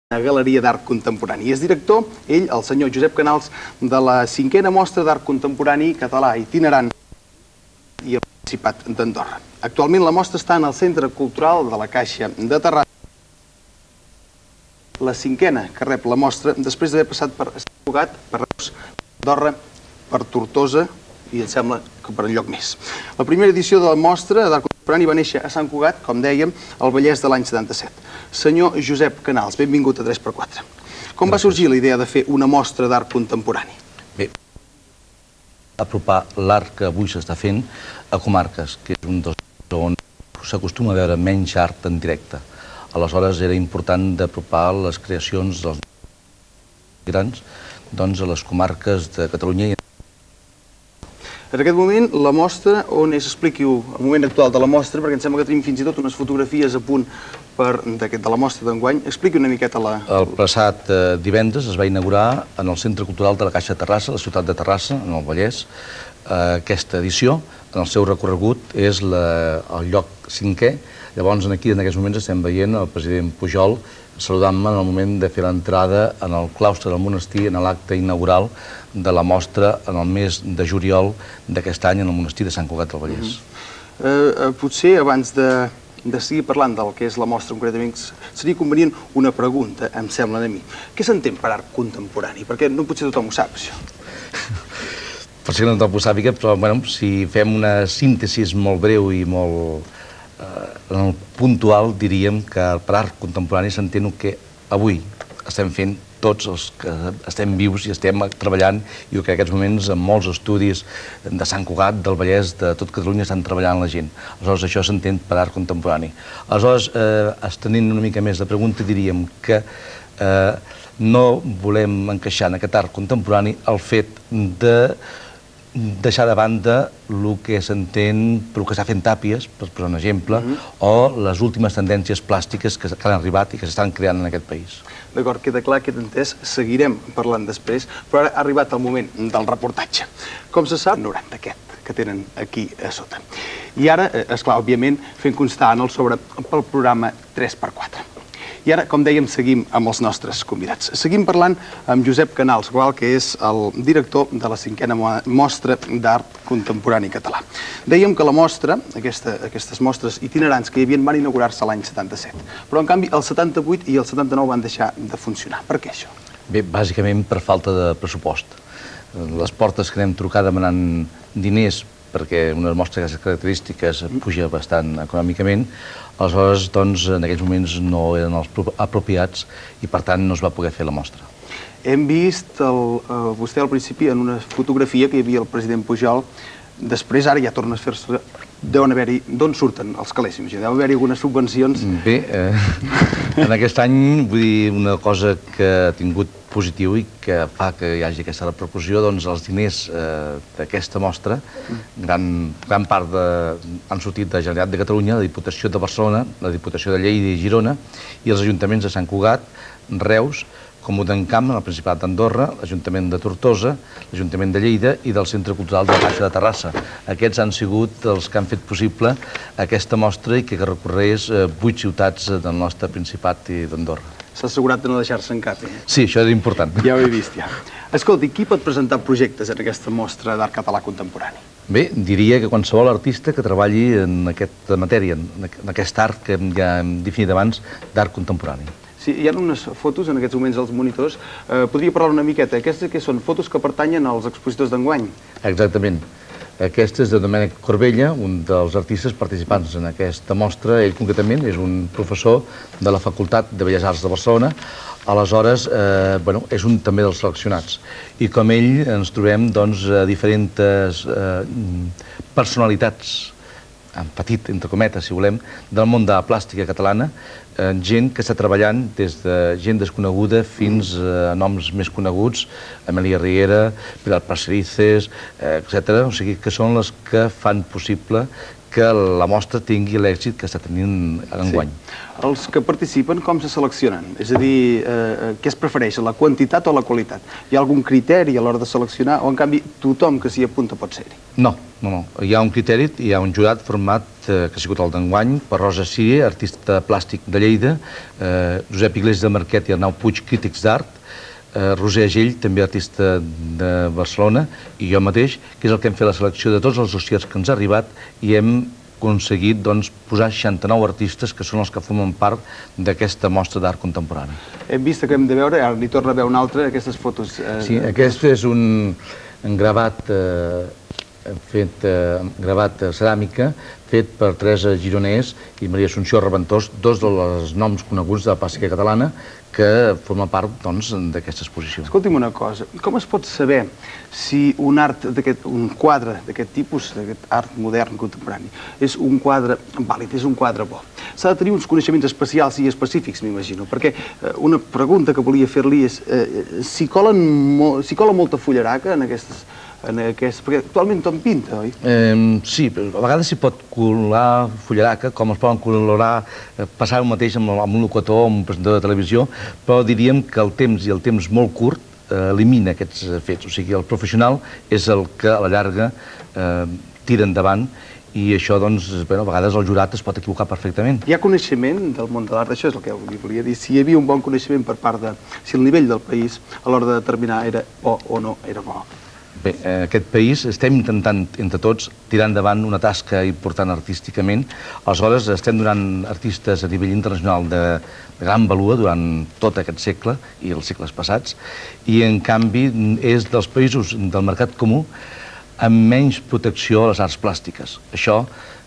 Galeria d'Art Contemporani. És director, ell, el senyor Josep Canals, de la 5a Mostra d'Art Contemporani Català itinerant i el Principat d'Andorra. Actualment la mostra està en el Centre Cultural de la Caixa de Terrassa. La 5a que rep la mostra després d'haver passat per Sant Cugat, per Reus, per Andorra, per Tortosa i em sembla que per enlloc més. La primera edició de la mostra d'Art Contemporani va néixer a Sant Cugat, com dèiem, al Vallès de l'any 77. Senyor Josep Canals, benvingut a 3x4. Com va sorgir la idea de fer una mostra d'art contemporani? Bé, apropar l'art que avui s'està fent a comarques, que és un dels on s'acostuma a veure menys art en directe. Aleshores era important d'apropar les creacions dels grans a les comarques de Catalunya. En aquest moment, la mostra, on és? Expliqui-ho el moment actual de la mostra, perquè em sembla que tenim fins i tot unes fotografies a punt de la mostra d'enguany. Expliqui una miqueta la... El passat divendres es va inaugurar en el Centre Cultural de la Caixa de Terrassa, la ciutat de Terrassa, en el Vallès, aquesta edició. En el seu recorregut és el lloc 5è. Llavors, aquí, en aquests moments, estem veient el president Pujol saludant-me en el moment de fer l'entrada en el claustre del monestir, en l'acte inaugural de la mostra en el mes de juliol d'aquest any en el monestir de Sant Cugat del Vallès. Potser, abans de seguir parlant del que és la mostra concretament, seria convenient una pregunta, em sembla a mi. Què s'entén per art contemporani? Perquè no potser tothom ho sap, això. Potser que no tothom ho sàpiga, però si fem una síntesi molt breu i molt puntual, diríem que per art contemporani s'entén el que avui estem fent tots els que estem vius i estem treballant, i que en aquests moments en molts estudis de Sant Cugat, del Vallès, de tot Catalunya, estan treballant la gent. Aleshores, això s'entén per art contemporani. Aleshores, estenent una mica més de pregunta, diríem que no volem encaixar en aquest art contemporani el fet de deixar de banda el que s'entén per el que s'ha fet Tàpies, per posar un exemple, o les últimes tendències plàstiques que han arribat i que s'estan creant en aquest país. D'acord, queda clar, queda entès, seguirem parlant després, però ara ha arribat el moment del reportatge. Com se sap, 90 aquest que tenen aquí a sota. I ara, esclar, òbviament, fent constar en el sobre pel programa 3x4. I ara, com dèiem, seguim amb els nostres convidats. Seguim parlant amb Josep Canals, que és el director de la 5a Mostra d'Art Contemporani Català. Dèiem que la mostra, aquestes mostres itinerants que hi havia, van inaugurar-se l'any 77. Però, en canvi, el 78 i el 79 van deixar de funcionar. Per què això? Bé, bàsicament per falta de pressupost. Les portes que anem trucar demanant diners perquè una mostra d'aquestes característiques puja bastant econòmicament, aleshores, doncs, en aquells moments no eren els apropiats i, per tant, no es va poder fer la mostra. Hem vist vostè al principi en una fotografia que hi havia el president Pujol. Després, ara ja torna a fer-se... Deuen haver-hi... D'on surten els calés? Deuen haver-hi algunes subvencions... Bé, en aquest any, vull dir, una cosa que ha tingut positiu i que fa que hi hagi aquesta repercussió, doncs els diners d'aquesta mostra, gran part han sortit de la Generalitat de Catalunya, la Diputació de Barcelona, la Diputació de Lleida i Girona, i els ajuntaments de Sant Cugat, Reus, Comú d'Encamp, el Principat d'Andorra, l'Ajuntament de Tortosa, l'Ajuntament de Lleida i del Centre Cultural de la Caixa de Terrassa. Aquests han sigut els que han fet possible aquesta mostra i que recorregués 8 ciutats del nostre Principat i d'Andorra. S'ha assegurat de no deixar-se'n cap, eh? Sí, això era important. Ja ho he vist, ja. Escolti, qui pot presentar projectes en aquesta mostra d'art català contemporani? Bé, diria que qualsevol artista que treballi en aquesta matèria, en aquest art que ja hem definit abans, d'art contemporani. Sí, hi ha unes fotos en aquests moments als monitors. Podria parlar una miqueta. Aquestes que són fotos que pertanyen als expositors d'enguany? Exactament. Aquesta és de Domènec Corbella, un dels artistes participants en aquesta mostra. Ell, concretament, és un professor de la Facultat de Belles Arts de Barcelona. Aleshores, és un també dels seleccionats. I com ell ens trobem diferents personalitats, en petit, entre cometes, si volem, del món de la plàstica catalana, gent que està treballant des de gent desconeguda fins a noms més coneguts, Amèlia Riera, Pilar Paserices, etc. O sigui, que són les que fan possible que la mostra tingui l'èxit que està tenint enguany. Els que participen, com se seleccionen? És a dir, què es prefereix, la quantitat o la qualitat? Hi ha algun criteri a l'hora de seleccionar o, en canvi, tothom que s'hi apunta pot ser-hi? No. Hi ha un criteri, hi ha un jurat format que ha sigut el d'enguany, per Rosa Sire, artista plàstic de Lleida, Josep Iglesias de Marquet i Arnau Puig, crítics d'art, Roser Agell, també artista de Barcelona, i jo mateix, que és el que hem fet la selecció de tots els dossiers que ens ha arribat i hem aconseguit posar 69 artistes que són els que formen part d'aquesta mostra d'art contemporani. Hem vist que hem de veure, ara n'hi torna a veure una altra, aquestes fotos. Sí, aquest és un gravat ceràmica fet per Teresa Gironès i Maria Assumpció Reventós, dos dels noms coneguts de la plàstica catalana que forma part d'aquesta exposició. Escolti'm una cosa, com es pot saber si un quadre d'aquest tipus, d'aquest art modern contemporani, és un quadre vàlid, és un quadre bo? S'ha de tenir uns coneixements especials i específics, m'imagino, perquè una pregunta que volia fer-li és si cola molta fullaraca en aquestes... perquè actualment tothom pinta, oi? Sí, a vegades s'hi pot colar fullaraca, com es poden colorar, passar el mateix amb un locutor o amb un presentador de televisió, però diríem que el temps i el temps molt curt elimina aquests fets. O sigui, el professional és el que a la llarga tira endavant i això, doncs, a vegades el jurat es pot equivocar perfectament. Hi ha coneixement del món de l'art, això és el que volia dir, si hi havia un bon coneixement per part de... si el nivell del país a l'hora de determinar era bo o no era bo. Bé, en aquest país estem intentant, entre tots, tirar endavant una tasca important artísticament. Aleshores, estem donant artistes a nivell internacional de gran valua durant tot aquest segle i els segles passats, i, en canvi, és dels països del mercat comú amb menys protecció a les arts plàstiques. Això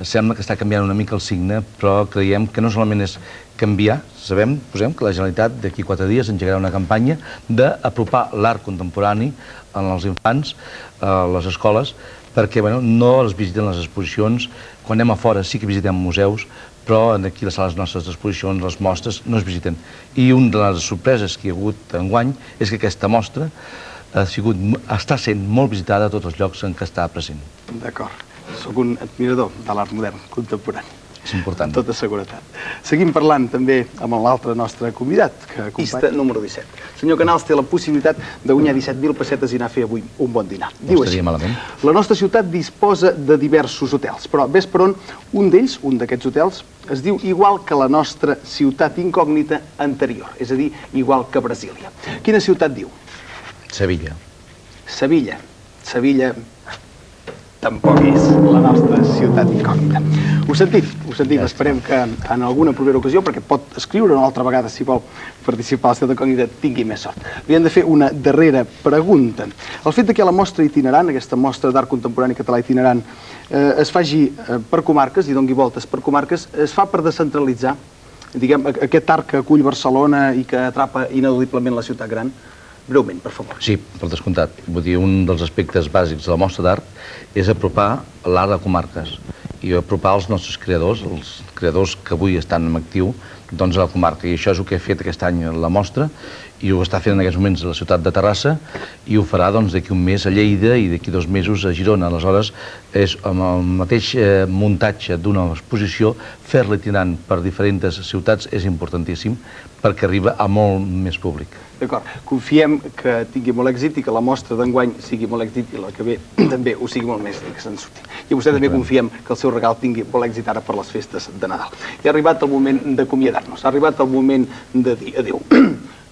sembla que està canviant una mica el signe, però creiem que no solament és canviar, posem que la Generalitat d'aquí 4 dies engegarà una campanya d'apropar l'art contemporani als infants, a les escoles, perquè no els visiten les exposicions. Quan anem a fora sí que visitem museus, però aquí a les sales nostres d'exposicions, les mostres, no es visiten. I una de les sorpreses que hi ha hagut enguany és que aquesta mostra està sent molt visitada a tots els llocs en què està present. D'acord. Soc un admirador de l'art modern contemporani. És important. Amb tota seguretat. Seguim parlant també amb l'altre nostre convidat, pista número 17. Senyor Canals té la possibilitat de guanyar 17.000 pessetes i anar a fer avui un bon dinar. No estaria malament. La nostra ciutat disposa de diversos hotels, però ves per on un d'ells, un d'aquests hotels, es diu igual que la nostra ciutat incògnita anterior, és a dir, igual que Brasília. Quina ciutat diu? Sevilla. Sevilla. Sevilla tampoc és la nostra ciutat incògnita. Ho sentim, esperem que en alguna propera ocasió, perquè pot escriure una altra vegada si vol participar a la ciutat incògnita, tingui més sort. Li hem de fer una darrera pregunta. El fet que la mostra itinerant, aquesta mostra d'art contemporani català itinerant, es faci per comarques i doni voltes per comarques, es fa per descentralitzar, diguem, aquest art que acull Barcelona i que atrapa ineludiblement la ciutat gran? Breument, per favor. Sí, per descomptat. Vull dir, un dels aspectes bàsics de la mostra d'art és apropar l'art de comarques i apropar els nostres creadors, els creadors que avui estan en actiu, doncs a la comarca. I això és el que ha fet aquest any la mostra i ho està fent en aquests moments a la ciutat de Terrassa i ho farà d'aquí un mes a Lleida i d'aquí 2 mesos a Girona. Aleshores, és amb el mateix muntatge d'una exposició, fer-la itinerant per diferents ciutats és importantíssim perquè arriba a molt més públic. D'acord. Confiem que tingui molt èxit i que la mostra d'enguany sigui molt èxit i la que ve també ho sigui molt més i que se'n surti. I vostè també confiem que el seu regal tingui molt èxit ara per les festes de Nadal. I ha arribat el moment d'acomiadar-nos, ha arribat el moment de dir adéu.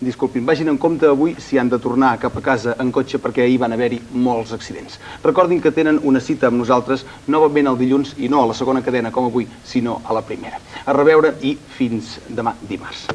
Disculpin, vagin en compte avui si han de tornar cap a casa en cotxe perquè ahir van haver-hi molts accidents. Recordin que tenen una cita amb nosaltres novament el dilluns i no a la segona cadena com avui, sinó a la primera. A reveure i fins demà dimarts.